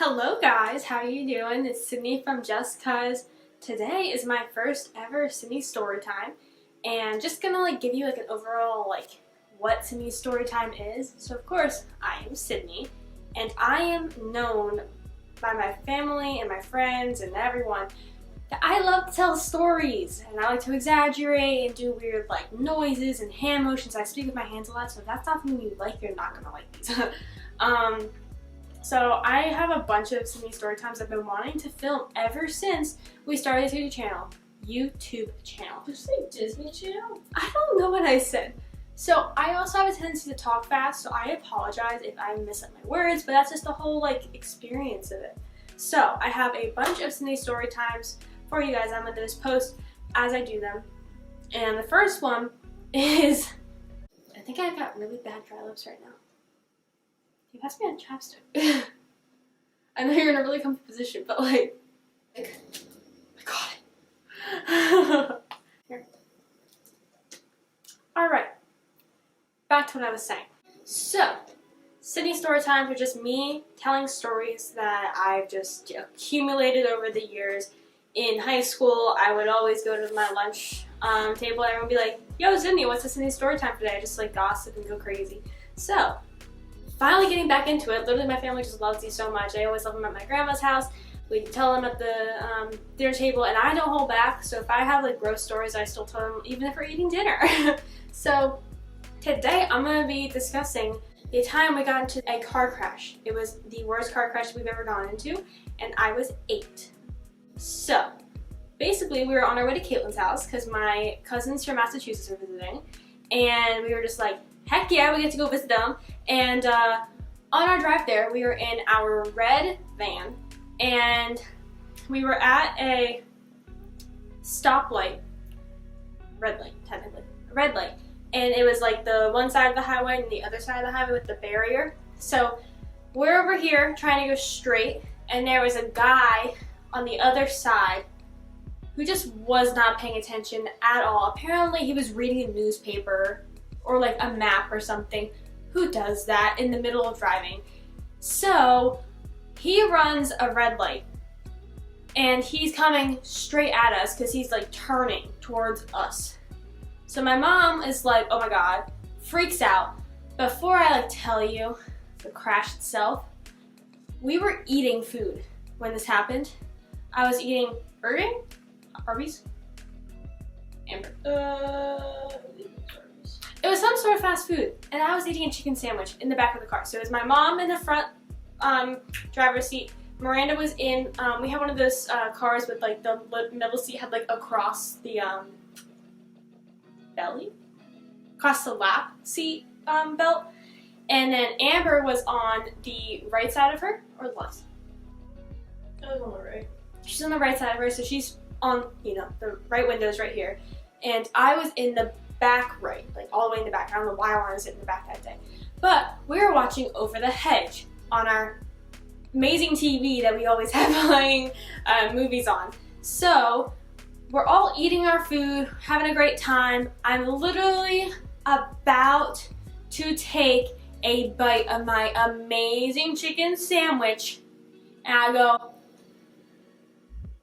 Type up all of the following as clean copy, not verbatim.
Hello guys, how are you doing? It's Sydney from Just Cuz. Today is my first ever Sydney story time, and just gonna give you an overall what Sydney story time is. So of course, I am Sydney, and I am known by my family and my friends and everyone that I love to tell stories, and I like to exaggerate and do weird noises and hand motions. I speak with my hands a lot, so if that's not something you like, you're not gonna like these. So I have a bunch of Sydney story times I've been wanting to film ever since we started a YouTube channel. Did you say Disney Channel? I don't know what I said. So I also have a tendency to talk fast, so I apologize if I miss up my words, but that's just the whole experience of it. So I have a bunch of Sydney story times for you guys. I'm gonna just post as I do them. And the first one is, I think I've got really bad dry lips right now. You pass me on chapstick. I know you're in a really comfy position, but I got it. Here. Alright. Back to what I was saying. So, Sydney story times are just me telling stories that I've just accumulated over the years. In high school, I would always go to my lunch table and everyone would be like, "Yo, Sydney, what's the Sydney story time today?" I just gossip and go crazy. So, finally getting back into it. Literally, my family just loves these so much. I always love them at my grandma's house. We tell them at the dinner table, and I don't hold back. So if I have gross stories, I still tell them even if we're eating dinner. So today I'm going to be discussing the time we got into a car crash. It was the worst car crash we've ever gone into, and I was 8. So basically, we were on our way to Caitlin's house because my cousins from Massachusetts were visiting, and we were just like, heck yeah, we get to go visit them. And on our drive there, we were in our red van, and we were at a stoplight, red light, technically, a red light. And it was the one side of the highway and the other side of the highway with the barrier. So we're over here trying to go straight, and there was a guy on the other side who just was not paying attention at all. Apparently he was reading a newspaper or a map or something. Who does that in the middle of driving? So he runs a red light, and he's coming straight at us because he's turning towards us. So my mom is like, oh my god, freaks out. Before I tell you the crash itself, we were eating food when this happened. I was eating Arby's? Amber. It was some sort of fast food, and I was eating a chicken sandwich in the back of the car. So it was my mom in the front driver's seat. Miranda was in, we had one of those cars with the middle seat had across the belly? Across the lap seat belt. And then Amber was on the right side of her, or the left? I was on the right. She's on the right side of her, so she's on, the right window's right here. And I was in the back right, all the way in the back. I don't know why I wanted to sit in the back that day. But we were watching Over the Hedge on our amazing TV that we always have playing movies on. So we're all eating our food, having a great time. I'm literally about to take a bite of my amazing chicken sandwich, and I go,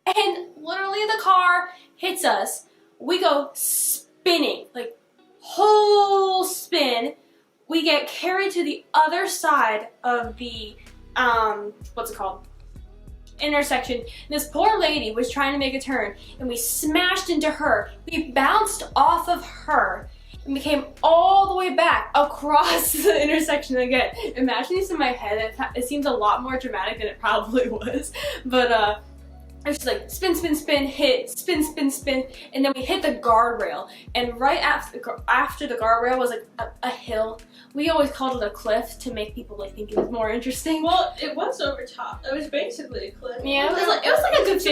and literally the car hits us. We go spinning, whole spin. We get carried to the other side of the, what's it called? Intersection. And this poor lady was trying to make a turn, and we smashed into her. We bounced off of her, and we came all the way back across the intersection again. Imagine this in my head. It seems a lot more dramatic than it probably was. But, it was just spin, spin, spin, hit, spin, spin, spin, and then we hit the guardrail. And right after the guardrail was a hill. We always called it a cliff to make people think it was more interesting. Well, it was over top. It was basically a cliff. Yeah, it was a good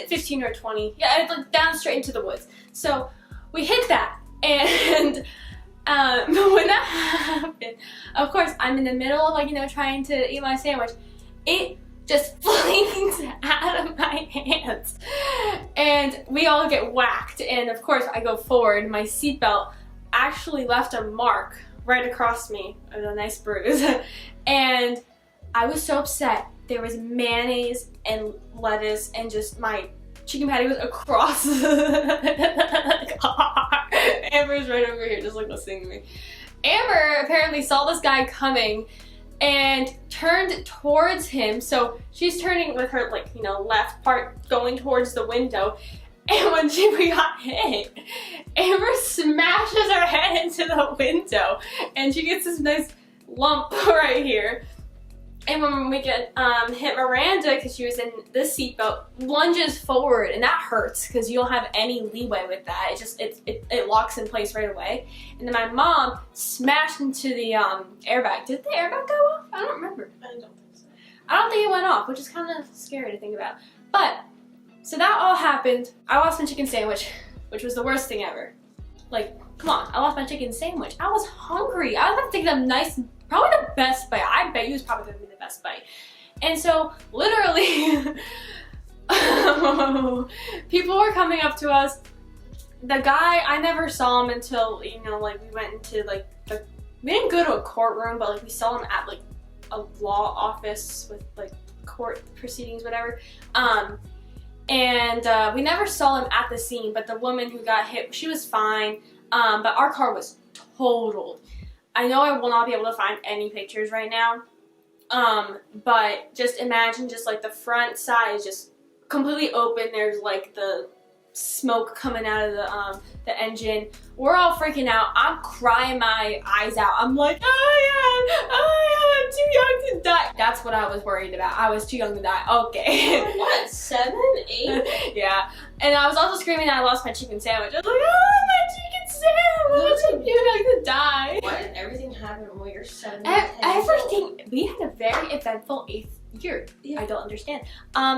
15 or 20. Yeah, it down straight into the woods. So we hit that, and when that happened, of course, I'm in the middle of trying to eat my sandwich. It just flings out of my hands, and we all get whacked. And of course, I go forward. My seatbelt actually left a mark right across me, a nice bruise, and I was so upset there was mayonnaise and lettuce, and just my chicken patty was across the car. Amber's right over here just like listening to me. Amber apparently saw this guy coming and turned towards him. So she's turning with her, like, you know, left part going towards the window. And when we got hit, Amber smashes her head into the window and she gets this nice lump right here. And when we get hit Miranda, because she was in the seatbelt, lunges forward, and that hurts because you don't have any leeway with that. It just it locks in place right away. And then my mom smashed into the airbag. Did the airbag go off? I don't remember. I don't think so. I don't think it went off, which is kind of scary to think about. But so that all happened. I lost my chicken sandwich, which was the worst thing ever. Like, come on, I lost my chicken sandwich. I was hungry. I was have to take them nice. Probably the best bite. I bet you was probably gonna be the best bite. And so literally people were coming up to us. The guy, I never saw him until, you know, like we went into like we didn't go to a courtroom, but like we saw him at like a law office with like court proceedings, whatever. And we never saw him at the scene, but the woman who got hit, she was fine. But our car was totaled. I know I will not be able to find any pictures right now, but just imagine just like the front side is just completely open. There's like the smoke coming out of the engine. We're all freaking out. I'm crying my eyes out. I'm like, oh yeah, I'm too young to die. That's what I was worried about. I was too young to die. Okay. What, 7, 8? Yeah. And I was also screaming that I lost my chicken sandwich. I was like, oh, my chicken sandwich. I'm too young to die. Why did everything happen when you're 7? Everything. We had a very eventful 8th year. Yeah. I don't understand.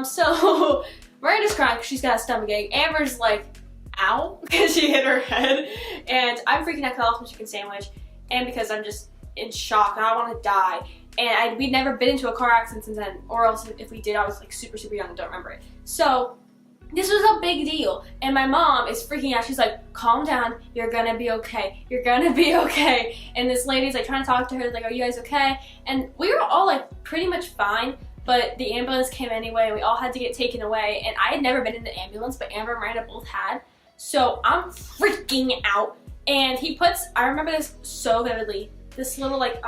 So Miranda's crying because she's got a stomach ache. Amber's like, ow, because she hit her head. And I'm freaking out because I lost my chicken sandwich. And because I'm just in shock and I want to die. And we'd never been into a car accident since then. Or else if we did, I was like super, super young and don't remember it. So this was a big deal. And my mom is freaking out. She's like, calm down. You're going to be okay. You're going to be okay. And this lady's like trying to talk to her. Like, are you guys okay? And we were all like pretty much fine. But the ambulance came anyway. We all had to get taken away. And I had never been in the ambulance, but Amber and Miranda both had. So I'm freaking out. And he puts, I remember this so vividly, this little like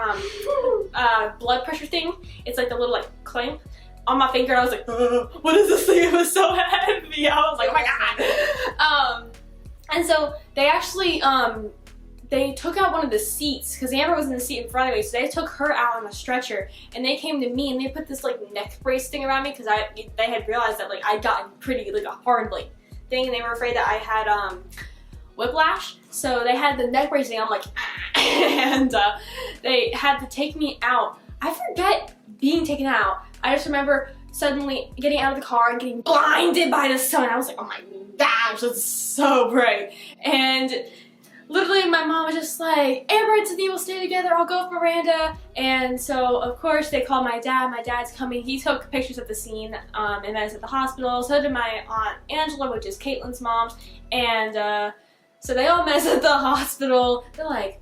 blood pressure thing. It's like the little like clamp on my finger. I was like, what is this thing? It was so heavy. I was like, oh my God. And so they actually, they took out one of the seats because Amber was in the seat in front of me. So they took her out on the stretcher and they came to me and they put this like neck brace thing around me because they had realized that like I'd gotten pretty like a hard like thing and they were afraid that I had whiplash. So they had the neck brace thing. I'm like, and they had to take me out. I forget being taken out. I just remember suddenly getting out of the car and getting blinded by the sun. I was like, oh my gosh, that's so bright. And literally my mom was just like, Amber and Sydney will stay together, I'll go with Miranda. And so of course they called my dad. My dad's coming. He took pictures of the scene and met us at the hospital. So did my aunt Angela, which is Caitlin's mom. And so they all met us at the hospital. They're like,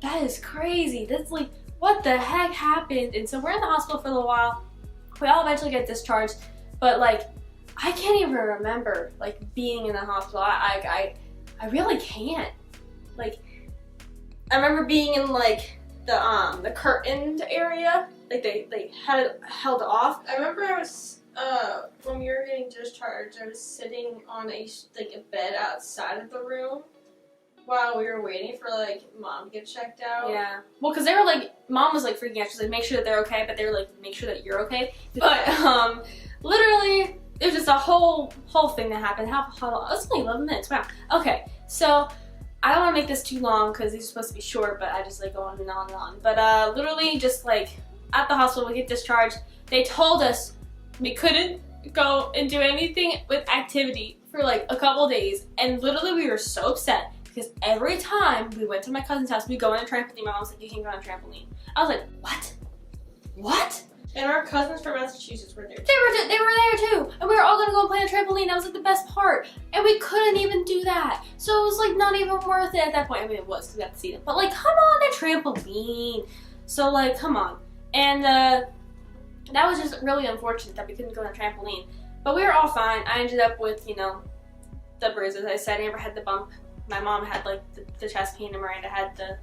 that is crazy. That's like, what the heck happened? And so we're in the hospital for a little while. We all eventually get discharged. But like, I can't even remember like being in the hospital. I really can't. Like, I remember being in like the curtained area. Like they had it held off. I remember I was when we were getting discharged, I was sitting on a bed outside of the room while we were waiting for like mom to get checked out. Yeah. Well, because they were like, mom was like freaking out. She's like, make sure that they're okay, but they were like, make sure that you're okay. But literally, it was just a whole thing that happened. How it's only 11 minutes. Wow. Okay. So I don't want to make this too long because these are supposed to be short, but I just like go on and on and on. But literally, just like at the hospital, we get discharged. They told us we couldn't go and do anything with activity for like a couple days, and literally we were so upset because every time we went to my cousin's house, we go on a trampoline. My mom was like, "You can't go on a trampoline." I was like, "What? What?" And our cousins from Massachusetts were there. They were there too, and we were all gonna go and play on a trampoline. That was like the best part, and we couldn't even do that. So it was like not even worth it at that point. I mean, it was because we got to see them, but like, come on, a trampoline. So like, come on, and that was just really unfortunate that we couldn't go on the trampoline. But we were all fine. I ended up with, you know, the bruises. I said I never had the bump. My mom had like the chest pain and Miranda had the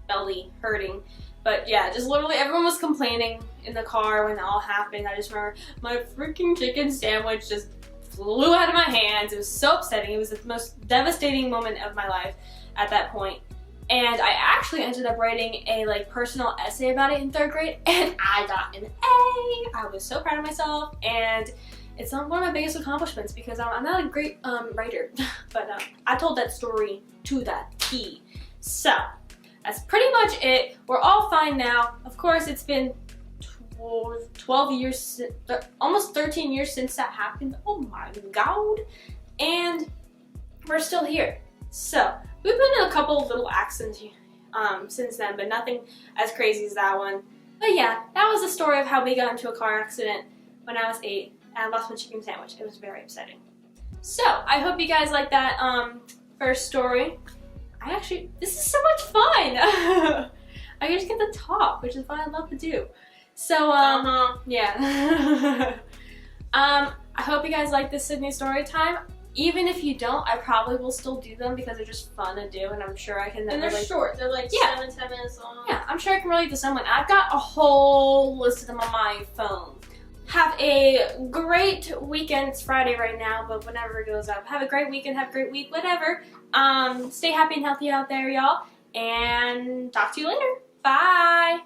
belly hurting. But yeah, just literally everyone was complaining in the car when it all happened. I just remember my freaking chicken sandwich just flew out of my hands. It was so upsetting. It was the most devastating moment of my life at that point. And I actually ended up writing a like personal essay about it in 3rd grade, and I got an A. I was so proud of myself, and it's one of my biggest accomplishments because I'm not a great writer, but I told that story to that T. So that's pretty much it. We're all fine now. Of course, it's been 12 years, almost 13 years since that happened. Oh my god. And we're still here. So we've been in a couple of little accidents since then, but nothing as crazy as that one. But yeah, that was the story of how we got into a car accident when I was 8 and I lost my chicken sandwich. It was very upsetting. So I hope you guys like that first story. This is so much fun. I just get to talk, which is what I love to do. So yeah. I hope you guys like this Sydney story time. Even if you don't, I probably will still do them because they're just fun to do, and I'm sure I can. And they're short. They're like 7-10 minutes long. Yeah, I'm sure I can relate to someone. I've got a whole list of them on my phone. Have a great weekend. It's Friday right now, but whenever it goes up, have a great weekend. Have a great week. Whatever. Stay happy and healthy out there, y'all. And talk to you later. Bye.